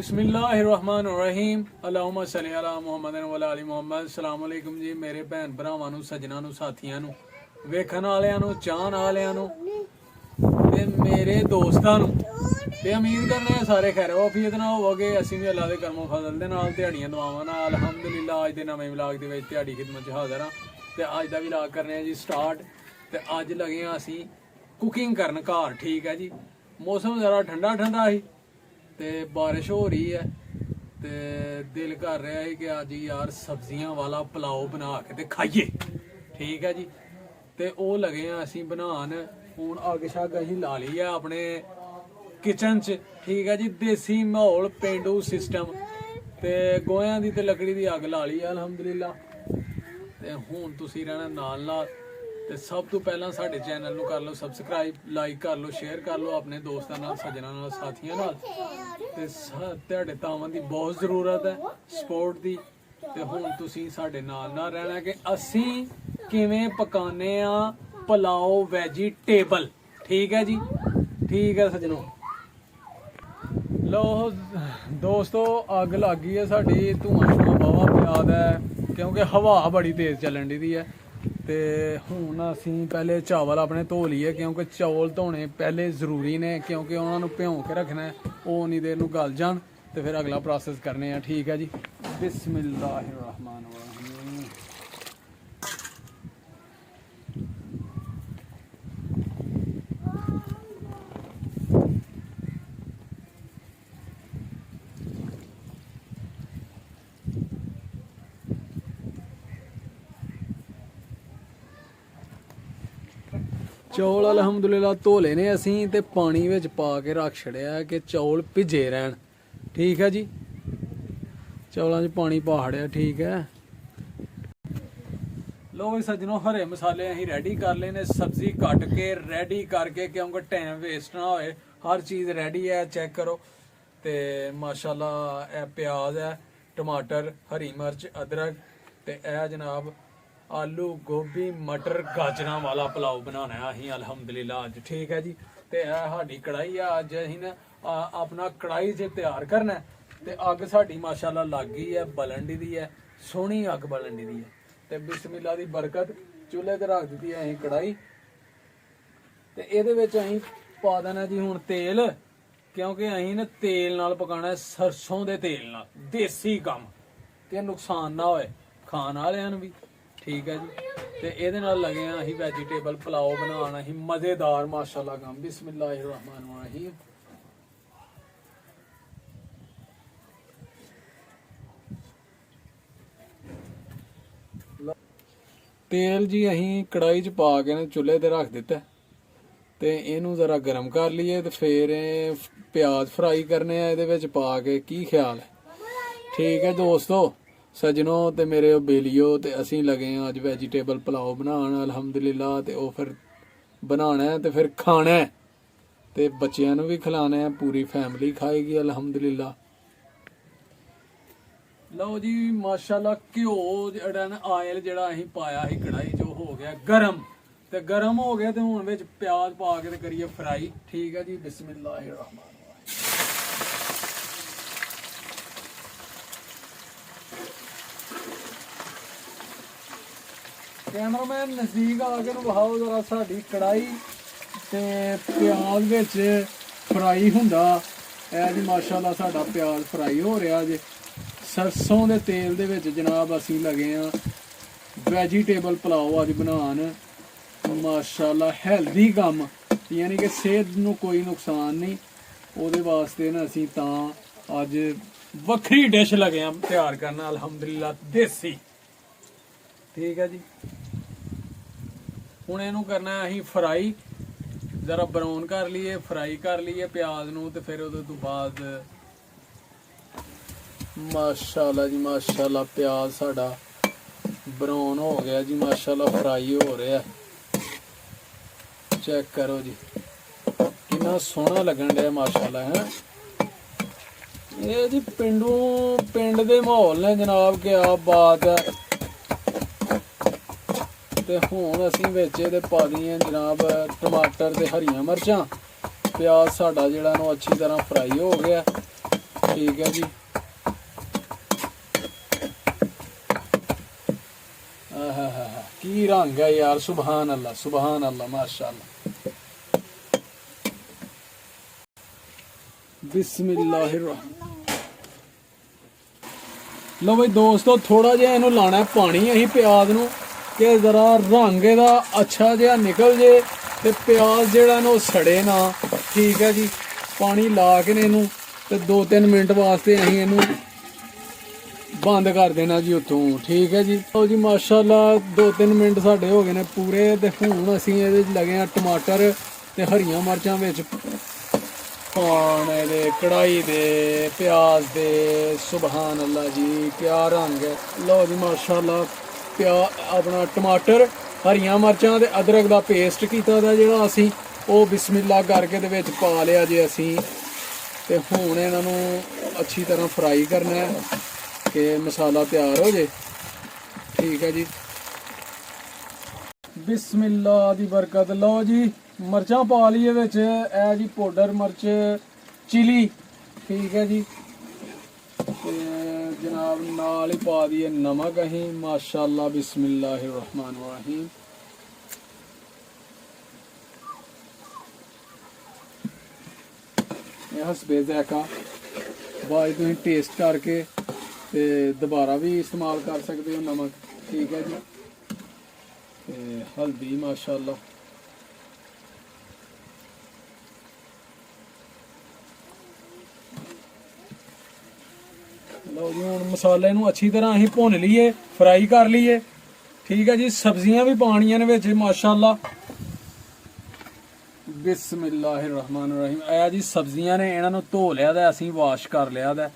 बिस्मिल्लाहिर्रहमानिर्रहीम अल्लाहुम्मा सल्ली अला मुहम्मद व अला आलि मुहम्मद। अस्सलाम वालेकुम जी मेरे भैन भरावां नूं सज्जनां नूं साथियां नूं वेखण वालियां नूं चाहण वालियां नूं ते मेरे दोस्तां नूं ते उम्मीद करने सारे खैर वाफियत नाल होवोगे। असीं भी अल्लाह दे करमो फजल दे नाल दिहाड़ियां दुआवां नाल अल्हम्दुलिल्लाह अज दे नवें व्लॉग दे विच दिहाड़ी खिदमत च हाज़र हां ते अज दा व्लॉग करने जी स्टार्ट। ते अज लगे हां असीं कुकिंग करन घर। ठीक है जी, मौसम ज़रा ठंडा ठंडा ही ते बारिश हो रही है ते दिल कर रहा है कि अज यार सब्जियां वाला पुलाव बना के ते खाइए। ठीक है जी, ते ओह लगे हैं असीं बनान। हुण अग शग असीं ला ली है अपने किचन च। ठीक है जी, देसी माहौल पेंडू सिस्टम ते गोहियां दी ते लकड़ी दी अग ला ली है अल्हम्दुलिल्लाह। ते हुण तुसीं रहना नाल नाल ते सब तो पहला साडे चैनल नूं कर लो सबसक्राइब, लाइक कर लो, शेयर कर लो अपने दोस्तां नाल, सज्जनां नाल, साथियां नाल। ते तुहाडे तावां दी बहुत ज़रूरत है सपोर्ट दी। ते हुण तुसीं साडे नाल नाल रहना कि असीं किवें पकाने आ पुलाव वैजीटेबल। ठीक है जी, ठीक है सज्जनों। लो दोस्तों, अग लग गई है साडी, धुआं शुआं वाहवा पिया दा है क्योंकि हवा बड़ी तेज़ चलन दी है। ते हुण असीं पहले चावल अपने धो लीए क्योंकि चौल धोने पहले जरूरी ने क्योंकि उन्होंने भ्यों के रखना है, वो उन्नी देर नूं गल जान ते फिर अगला प्रोसेस करने हैं। ठीक है जी, बिस्मिल्लाहिर्रहमानिर्रहीम। चौल अलहमदुलिल्लाह धो लेने असीं ते पानी विच पा के रख छड़िया कि चौल भिजे रहन। ठीक है जी, चौलों च पानी पा छड़िया। ठीक है, लो भी सज्जनों, हरे मसाले असीं रेडी कर लेने, सब्जी कट के रेडी करके क्योंकि टाइम वेस्ट ना होए। हर चीज़ रेडी है, चेक करो। ते माशाल्लाह ए प्याज है, टमाटर, हरी मिर्च, अदरक ते ए जनाब आलू गोभी मटर गाजरां वाला पुलाव बनाना है असीं अल्हम्दुलिल्लाह अज। ठीक है जी, ते यह साडी कढ़ाई है अज असीं ने अपना कढ़ाई च तैयार करना है। ते अग साडी माशाल्लाह लग गई है, बलन दी है, सोहनी अग बलन दी है। ते बिस्मिल्लाह दी बरकत, चूल्हे ते रख दी है असीं कढ़ाई ते इहदे विच असीं पा देना जी हुण तेल क्योंकि असीं ने तेल नाल पकाना है, सरसों दे तेल नाल, देसी कम कि नुकसान ना होए खाण वालियां नूं भी। ठीक है जी, ते इहदे नाल लगे हैं असीं वैजीटेबल पुलाव बनाना असीं मज़ेदार माशाल्लाह कम। बिस्मिल्लाहिर्रहमानिर्रहीम। तेल जी असीं कढ़ाई च पा के ना चुल्हे ते रख दिता ते इनू जरा गर्म कर लीए ते फिर प्याज फ्राई करने आ इहदे विच पा के। की ख्याल है? ठीक है दोस्तों, सज्जनों ते मेरे बेलियो, ते असीं लगे हैं अज वैजीटेबल पुलाव बनान अल्हम्दुलिल्लाह। ते ओह फिर बनाना है ते फिर खाना है ते बच्चियां नूं भी खिलाना है, पूरी फैमिली खाएगी अल्हम्दुलिल्लाह। लो जी माशाल्लाह, घ्यो जेहड़ा ना आयल जेहड़ा असीं पाया ही कढ़ाई जो हो गया गरम, ते गरम हो गया ते हुण विच प्याज पा के ते करिए फ्राई। ठीक है जी, बिस्मिल्लाहिर्रहमानिर्रहीम। कैमरामैन नज़दीक आके विखाओ जरा साडी कढ़ाई ते प्याज विच फ्राई हुंदा है जी। माशाल्लाह साडा प्याज फ्राई हो रहा जे सरसों दे तेल दे विच जनाब। असीं लगे हैं वैजीटेबल पुलाव अज बनान माशाल्लाह, हैल्दी कम यानी कि सेहत नूं कोई नुकसान नहीं। उहदे वास्ते ना असीं तां अज वक्खरी डिश लगे हैं तैयार करना अल्हम्दुलिल्लाह, देसी। ठीक है जी, हुण इहनूं करना है असीं फ्राई, जरा ब्राउन कर लीए, फ्राई कर लीए प्याज नूं ते फिर उहदे तो बाद माशाल्लाह जी माशाल्लाह प्याज साडा ब्राउन हो गया जी माशाल्लाह, फ्राई हो रहा है। चेक करो जी कितना सोहना लगन डया माशाल्लाह है। ये जी पिंड दे माहौल ने जनाब, क्या बात है। ते हुण असीं विच इहदे पा दईए जनाब टमाटर ते हरियां मिर्चां। प्याज साडा जिहड़ा ना अच्छी तरह फ्राई हो गया ठीक है जी। की रंग है यार, सुभान अल्लाह सुभान अल्लाह माशाअल्लाह। बिस्मिल्लाहिर्रहमान। लो भाई दोस्तों, थोड़ा जिहा इनू लाना है पानी अहीं प्याज नू कि जरा रंग इहदा अच्छा जिहा निकल जे ते प्याज जिहड़ा ना सड़े ना। ठीक है जी, पानी ला के ने इनू ते 2-3 मिनट वास्ते अहीं इनू बंद कर देना जी उतों। ठीक है जी। तो जी माशाल्लाह 2-3 मिनट साढ़े हो गए ने पूरे। ते हुण असीं इहदे च लगे आ टमाटर ते हरियां मरचां विच पाने दे, कढ़ाई दे, प्याज दे। सुभान अल्लाह जी, क्या रंग है। लो जी माशाल्लाह अपना टमाटर, हरियां मरचां ते अदरक दा पेस्ट कीता दा जिहड़ा असीं ਉਹ बिस्मिल्लाह करके दे विच पा लिया जी असीं। ते हुण इन्हां नूं अच्छी तरह फ्राई करना है कि मसाला तैयार हो जाए। ठीक है जी। बिस्मिल्लाह दी बरकत। लो जी मरचां पा लीए विच, ए जी पाउडर मिर्च चिली। ठीक है जी। ते जनाब नाल ही पा दिए नमक अहीं माशाल्लाह। बिस्मिल्लाहिर्रहमानिर्रहीम। हसबे ज़ायका बाद तुसीं टेस्ट करके ते दोबारा भी इस्तेमाल कर सकते हो नमक। ठीक है जी। ते हल्दी माशाल्लाह। लो जी हुण मसाले नूं अच्छी तरह असीं भुन लीए, फ्राई कर लीए। ठीक है जी। सब्जियां भी पानियां ने विच माशाल्लाह। बिस्मिल्लाहिर्रहमानिर्रहीम। आया जी सब्जियां ने, इन्हां नूं धो लिया दा असीं, वाश कर लिया दा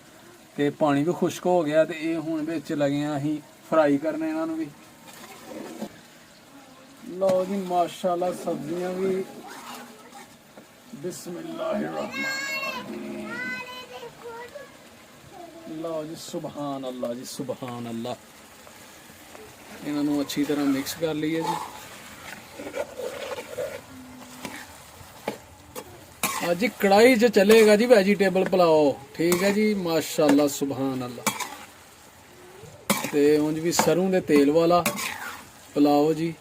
ते पानी भी खुश्क हो गया। ते ये हुण विच लगे आ असीं फ्राई करने इन्हां नूं भी। लो जी माशाल्लाह सब्जियां भी। बिस्मिल्लाहिर्रहमानिर्रहीम। लो जी सुभान अल्लाह जी सुभान अल्लाह। इन्हां नूं अच्छी तरह मिक्स कर लीए जी। आज जी कढ़ाई च चलेगा जी वेजिटेबल पुलाओ। ठीक है जी माशाल्लाह सुभान अल्लाह। ते उंज भी सरों दे तेल वाला पुलाओ जी,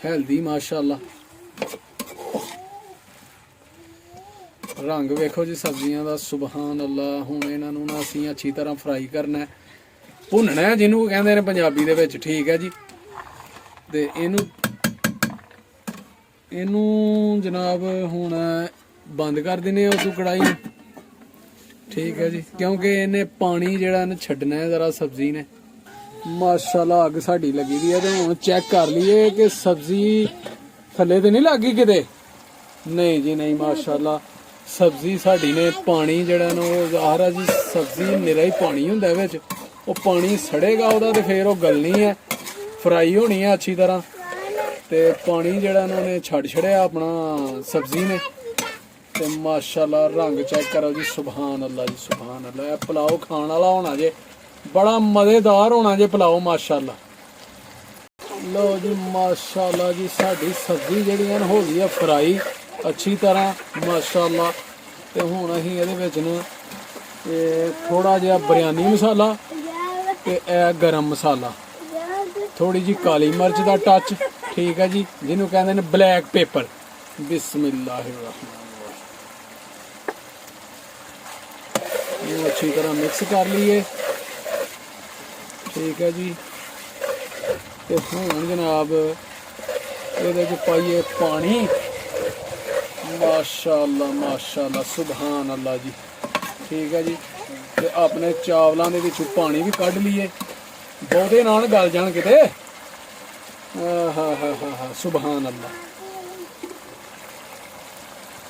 हेल्दी माशाल्लाह। रंग वेखो जी सब्जियां दा, सुभान अल्लाह। हुण इन्हां नूं ना असीं अच्छी तरह फ्राई करना है, भुनना है जिन्हों कहंदे ने पंजाबी दे विच। ठीक है जी। ते इनू जनाब हुण बंद कर देने उस कढ़ाई। ठीक है जी, क्योंकि इन्हें पानी जिहड़ा ना छड्डना है जरा सब्जी ने। माशाल्लाह अग साडी लगी दी है ते हुण चेक कर लीए कि सब्जी थल्ले ते नहीं लग गई किते। नहीं जी नहीं माशाल्लाह सब्जी साडी ने पानी जिहड़ा ना ओह ज़ाहिर है जी सब्जी निरा ही पानी हुंदा है विच। ओह पानी सड़ेगा ओहदा ते फिर ओह गलनी है, फ्राई होनी है अच्छी तरह। ते पानी जिहड़ा ना उन्हें छड्ड छड़िया अपना सब्जी ने। ते माशाल्लाह रंग चेक करो जी, सुभान अल्लाह जी सुभान अल्लाह। यह पुलाओ खाने वाला होना जे, बड़ा मज़ेदार होना जे पुलाओ माशाल्लाह। लो जी माशाल्लाह जी साडी सब्जी जिहड़ी हो गई है फ्राई अच्छी तरह माशाल्लाह। ते हुण असीं इहदे विच ना थोड़ा जिहा बिरयानी मसाला ते गरम मसाला, थोड़ी जी काली मिर्च दा टच। ठीक है जी, जिन्हों कहंदे ने ब्लैक पेपर। बिस्मिल्लाहिर्रहमानिर्रहीम। अच्छी तरह मिक्स कर लिए। ठीक है जी। ते हुण जनाब इहदे च पाइए पानी। माशाल्लाह माशाल्लाह सुभान अल्लाह जी। ठीक है जी। ते अपने चावलों के विचों पानी भी कढ़ लीए, बहुते नाल गल जाण किते। सुभान अल्लाह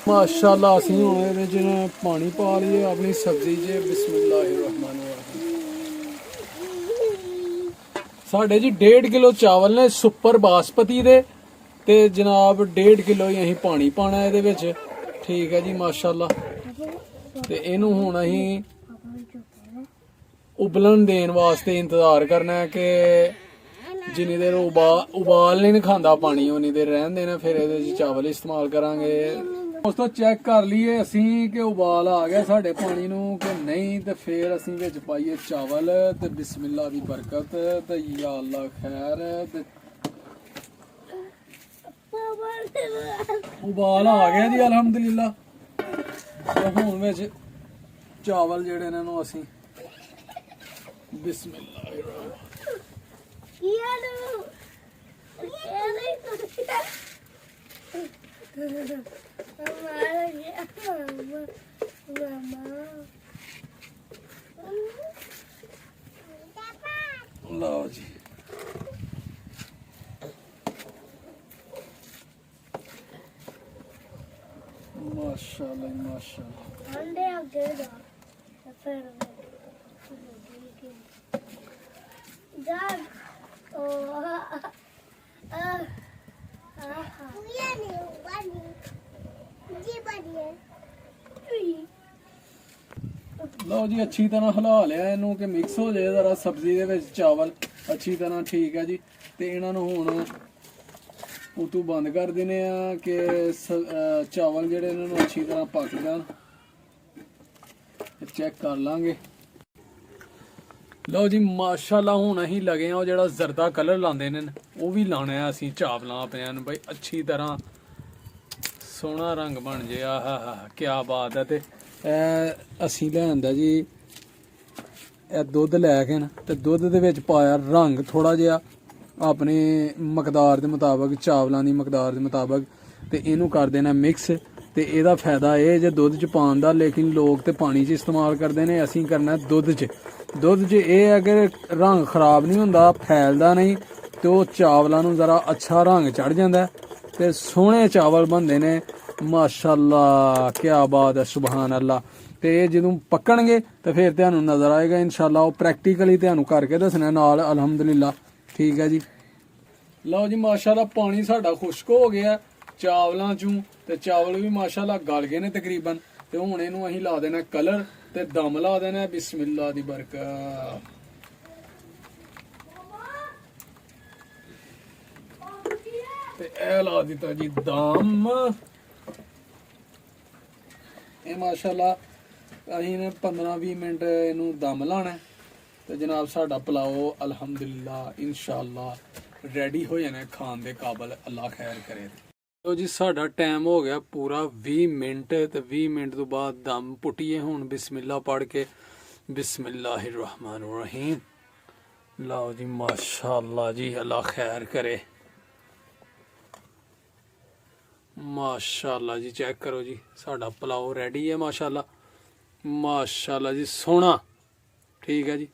माशाल्लाह। असीं हुण इहदे च पानी पा लीए अपनी सब्जी च। बिस्मिल्लाहिर्रहमानिर्रहीम। साढ़े जी 1.5 किलो चावल ने सुपर बासमती दे ते जनाब 1.5 किलो ही असीं पानी पाना इहदे विच। ठीक है जी माशाल्लाह। ते इनू हुण असीं उबलन देन वास्ते इंतजार करना है कि जिन्नी देर उबाल नहीं खांदा पानी उन्नी देर रहन देना, फिर इहदे च चावल इस्तेमाल करांगे। ਦੋਸਤੋ ਚੈੱਕ ਕਰ ਲਈਏ ਅਸੀਂ ਕਿ ਉਬਾਲ ਆ ਗਿਆ ਸਾਡੇ ਪਾਣੀ ਨੂੰ ਕਿ ਨਹੀਂ, ਤੇ ਫੇਰ ਅਸੀਂ ਵਿੱਚ ਪਾਈਏ ਚਾਵਲ ਤੇ ਬਿਸਮਿਲ੍ਲਾ ਦੀ ਬਰਕਤ ਤੇ ਯਾ ਅੱਲਾ ਖੈਰ। ਤੇ ਉਬਾਲ ਆ ਗਿਆ ਜੀ ਅਲਹਮਦੁਲਿਲਾ। ਤੇ ਹੁਣ ਵਿੱਚ ਚਾਵਲ ਜਿਹੜੇ ਇਹਨਾਂ ਨੂੰ ਅਸੀਂ ਬਿਸਮਿਲ੍ਲਾ ਲਓ ਜੀ। माशाल्लाह माशाल्लाह। अंडे आगे जा फिर जा ओ ये नहीं बनी जी बनी है। ਲਓ ਜੀ ਅੱਛੀ ਤਰ੍ਹਾਂ ਹਿਲਾ ਲਿਆ ਇਹਨੂੰ ਕਿ ਮਿਕਸ ਹੋ ਜਾਏ ਜ਼ਰਾ ਸਬਜ਼ੀ ਦੇ ਵਿੱਚ ਚਾਵਲ ਅੱਛੀ ਤਰ੍ਹਾਂ। ਠੀਕ ਹੈ ਜੀ। ਤੇ ਇਹਨਾਂ ਨੂੰ ਹੁਣ ਉਤੋਂ ਬੰਦ ਕਰ ਦਿੰਦੇ ਆ ਕਿ ਚਾਵਲ ਜਿਹੜੇ ਇਹਨਾਂ ਨੂੰ ਅੱਛੀ ਤਰ੍ਹਾਂ ਪੱਕ ਜਾਣ। ਚੈੱਕ ਕਰ ਲਾਂਗੇ। ਲਓ ਜੀ ਮਾਸ਼ਾਅੱਲਾ ਹੁਣ ਅਸੀਂ ਲਗੇ ਆ ਉਹ ਜਿਹੜਾ ਜ਼ਰਦਾ ਕਲਰ ਲਾਉਂਦੇ ਨੇ ਉਹ ਵੀ ਲਾਉਣਾ ਆ ਅਸੀਂ ਚਾਵਲਾਂ ਆਪਣਿਆਂ ਨੂੰ ਬਈ ਅੱਛੀ ਤਰ੍ਹਾਂ ਸੋਹਣਾ ਰੰਗ ਬਣ ਜੇ। ਆਹਾ ਕੀ ਬਾਤ ਹੈ। ਤੇ ਇਹ ਅਸੀਂ ਲਿਆਂਦਾ ਜੀ ਇਹ ਦੁੱਧ ਲੈ ਕੇ ਨਾ ਤੇ ਦੁੱਧ ਦੇ ਵਿੱਚ ਪਾਇਆ ਰੰਗ ਥੋੜਾ ਜਿਹਾ ਆਪਣੇ ਮਕਦਾਰ ਦੇ ਮੁਤਾਬਕ, ਚਾਵਲਾਂ ਦੀ ਮਕਦਾਰ ਦੇ ਮੁਤਾਬਕ, ਤੇ ਇਹਨੂੰ ਕਰ ਦੇਣਾ ਮਿਕਸ। ਤੇ ਇਹਦਾ ਫਾਇਦਾ ਇਹ ਜੇ ਦੁੱਧ ਚ ਪਾਉਣ ਦਾ, ਲੇਕਿਨ ਲੋਕ ਤੇ ਪਾਣੀ ਚ ਇਸਤੇਮਾਲ ਕਰਦੇ ਨੇ, ਅਸੀਂ ਕਰਨਾ ਦੁੱਧ ਚ। ਦੁੱਧ ਚ ਇਹ ਹੈ ਕਿ ਰੰਗ ਖਰਾਬ ਨਹੀਂ ਹੁੰਦਾ, ਫੈਲਦਾ ਨਹੀਂ, ਤੇ ਉਹ ਚਾਵਲਾਂ ਨੂੰ ਜ਼ਰਾ ਅੱਛਾ ਰੰਗ ਚੜ ਜਾਂਦਾ ਤੇ ਸੋਹਣੇ ਚਾਵਲ ਬਣਦੇ ਨੇ। ਮਾਸ਼ਾਅੱਲਾ ਕੀ ਬਾਤ ਹੈ, ਸੁਭਾਨ ਅੱਲਾ। ਤੇ ਇਹ ਜਦੋਂ ਪੱਕਣਗੇ ਤੇ ਫਿਰ ਤੁਹਾਨੂੰ ਨਜ਼ਰ ਆਏਗਾ ਇਨਸ਼ਾਅੱਲਾ। ਉਹ ਪ੍ਰੈਕਟੀਕਲੀ ਤੁਹਾਨੂੰ ਕਰਕੇ ਦੱਸਣਾ ਨਾਲ ਅਲਹਮਦੁਲਿਲਾ। ਠੀਕ ਹੈ ਜੀ। ਲਓ ਜੀ ਮਾਸ਼ਾਅੱਲਾ ਪਾਣੀ ਸਾਡਾ ਖੁਸ਼ਕ ਹੋ ਗਿਆ ਚਾਵਲਾਂ ਚੋਂ, ਤੇ ਚਾਵਲ ਵੀ ਮਾਸ਼ਾਅੱਲਾ ਗਲ ਗਏ ਨੇ ਤਕਰੀਬਨ। ਤੇ ਹੁਣ ਇਹਨੂੰ ਅਸੀਂ ਲਾ ਦੇਣਾ ਕਲਰ ਤੇ ਦਮ ਲਾ ਦੇਣਾ ਬਿਸਮਿਲ੍ਲਾ ਦੀ ਬਰਕਤ। ਤੇ ਇਹ ਲਾ ਦਿੱਤਾ ਜੀ ਦਮ। ਇਹ ਮਾਸ਼ਾਅੱਲਾ ਅਸੀਂ ਨੇ 15-20 ਮਿੰਟ ਇਹਨੂੰ ਦਮ ਲਾਣਾ ਤੇ ਜਨਾਬ ਸਾਡਾ ਪਲਾਓ ਅਲਹਮਦੁਲਿਲਾ ਇਨਸ਼ਾਅੱਲਾ ਰੈਡੀ ਹੋ ਜਾਣਾ ਖਾਣ ਦੇ ਕਾਬਲ। ਅੱਲਾ ਖੈਰ ਕਰੇ। ਲੋ ਜੀ ਸਾਡਾ ਟਾਈਮ ਹੋ ਗਿਆ ਪੂਰਾ 20 ਮਿੰਟ ਤੇ 20 ਮਿੰਟ ਤੋਂ ਬਾਅਦ ਦਮ ਪੁੱਟੀਏ ਹੁਣ ਬਿਸਮਿਲ੍ਲਾ ਪੜ੍ਹ ਕੇ। ਬਿਸਮਿਲ੍ਲਾਹਿਰਰਹਿਮਾਨਿਰਰਹੀਮ। ਲਓ ਜੀ ਮਾਸ਼ਾਅੱਲਾ ਜੀ ਅੱਲਾ ਖੈਰ ਕਰੇ। ਮਾਸ਼ਾਅੱਲਾ ਜੀ ਚੈੱਕ ਕਰੋ ਜੀ ਸਾਡਾ ਪਲਾਓ ਰੈਡੀ ਹੈ ਮਾਸ਼ਾਅੱਲਾ। ਮਾਸ਼ਾਅੱਲਾ ਜੀ ਸੋਹਣਾ। ਠੀਕ ਹੈ ਜੀ।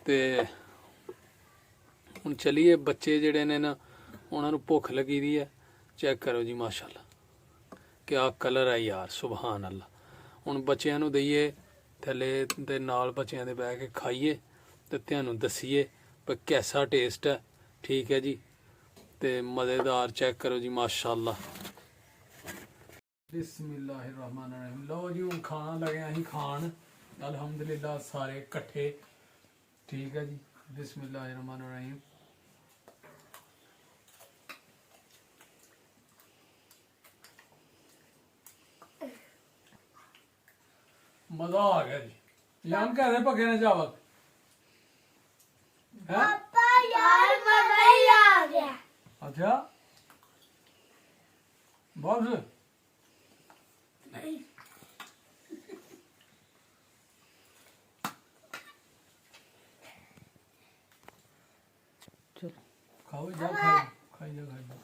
ਤੇ ਹੁਣ ਚਲੀਏ ਬੱਚੇ ਜਿਹੜੇ ਨੇ ਨਾ ਉਹਨਾਂ ਨੂੰ ਭੁੱਖ ਲੱਗੀ ਦੀ ਹੈ। ਚੈੱਕ ਕਰੋ ਜੀ ਮਾਸ਼ਾਅੱਲਾ ਕਿਆ ਕਲਰ ਹੈ ਯਾਰ, ਸੁਭਾਨ ਅੱਲਾ। ਹੁਣ ਬੱਚਿਆਂ ਨੂੰ ਦਈਏ ਥੱਲੇ ਦੇ ਨਾਲ, ਬੱਚਿਆਂ ਦੇ ਬਹਿ ਕੇ ਖਾਈਏ ਤੇ ਤੁਹਾਨੂੰ ਦਸੀਏ ਪਰ ਕੈਸਾ ਟੇਸਟ ਹੈ। ਠੀਕ ਹੈ ਜੀ। ਤੇ ਮਜ਼ੇਦਾਰ। ਚੈੱਕ ਕਰੋ ਜੀ ਮਾਸ਼ਾਅੱਲਾ। ਬਿਸਮਿਲ੍ਲਾਹਿਰਰਹਿਮਾਨਿਰਰਹੀਮ। ਲਓ ਜੀ ਹੁਣ ਖਾਣਾ ਲਗੇ ਅਸੀਂ ਖਾਣ ਅਲਹਮਦੁਲਿਲਾ ਸਾਰੇ ਇਕੱਠੇ। ਠੀਕ ਹੈ ਜੀ। ਬਿਸਮਿਲ੍ਲਾਹਿਰਰਹਿਮਾਨਿਰਰਹੀਮ। मजा आ गया जी। याम कैसे पके ने चावल है? पापा यार मजा ही आ गया। अच्छा बस नहीं चलो खाओ जा, खाई जा खाई जा।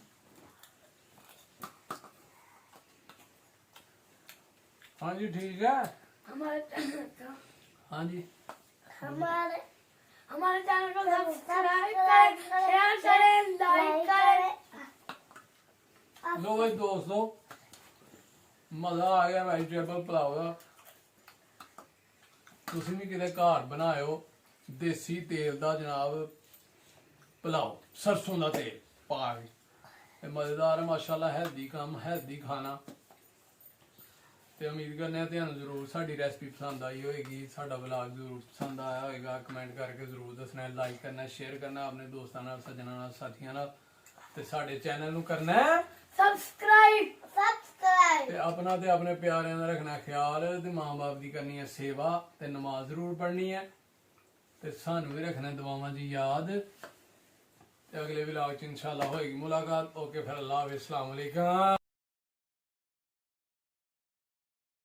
हाँ जी ठीक है। हाँ जी हमारे चैनल को सब्सक्राइब करें, शेयर करें, लाइक करें। लो भाई दोस्तों मजा आ गया वेजिटेबल पुलाव का। तुसीं भी किते घर बनाओ देसी तेल दा जनाब पुलाव, सरसों दा तेल पा के। मजेदार है माशाल्लाह। हेल्दी काम, हेल्दी खाना। ਤੇ ਉਮੀਦ ਕਰਨੇ ਆ ਤੁਹਾਨੂੰ ਜ਼ਰੂਰ ਸਾਡੀ ਰੈਸਪੀ ਪਸੰਦ ਆਈ ਹੋਏਗੀ, ਸਾਡਾ ਵਲੌਗ ਜ਼ਰੂਰ ਪਸੰਦ ਆਇਆ ਹੋਏਗਾ। ਕਮੈਂਟ ਕਰਕੇ ਜ਼ਰੂਰ ਦੱਸਣਾ, ਲਾਈਕ ਕਰਨਾ, ਸ਼ੇਅਰ ਕਰਨਾ ਆਪਣੇ ਦੋਸਤਾਂ ਨਾਲ, ਸੱਜਣਾਂ ਨਾਲ, ਸਾਥੀਆਂ ਨਾਲ, ਤੇ ਸਾਡੇ ਚੈਨਲ ਨੂੰ ਕਰਨਾ ਹੈ ਸਬਸਕ੍ਰਾਈਬ। सब्सक्राइब ਤੇ ਆਪਣਾ ਤੇ ਆਪਣੇ ਪਿਆਰਿਆਂ ਦਾ ਰੱਖਣਾ ਖਿਆਲ ਤੇ ਮਾਂ-ਬਾਪ ਦੀ ਕਰਨੀ ਹੈ ਸੇਵਾ ਤੇ ਨਮਾਜ਼ ਜ਼ਰੂਰ ਪੜ੍ਹਨੀ ਹੈ ਤੇ ਸਾਨੂੰ ਵੀ ਰੱਖਣਾ ਦੁਆਵਾਂ 'ਚ ਯਾਦ ਤੇ ਅਗਲੇ ਵਲੌਗ 'ਚ ਇਨਸ਼ਾਅੱਲਾ ਹੋਏਗੀ ਮੁਲਾਕਾਤ। ਓਕੇ ਫਿਰ ਅੱਲਾਹ ਹਾਫਿਜ਼, अस्सलाम वालेकुम।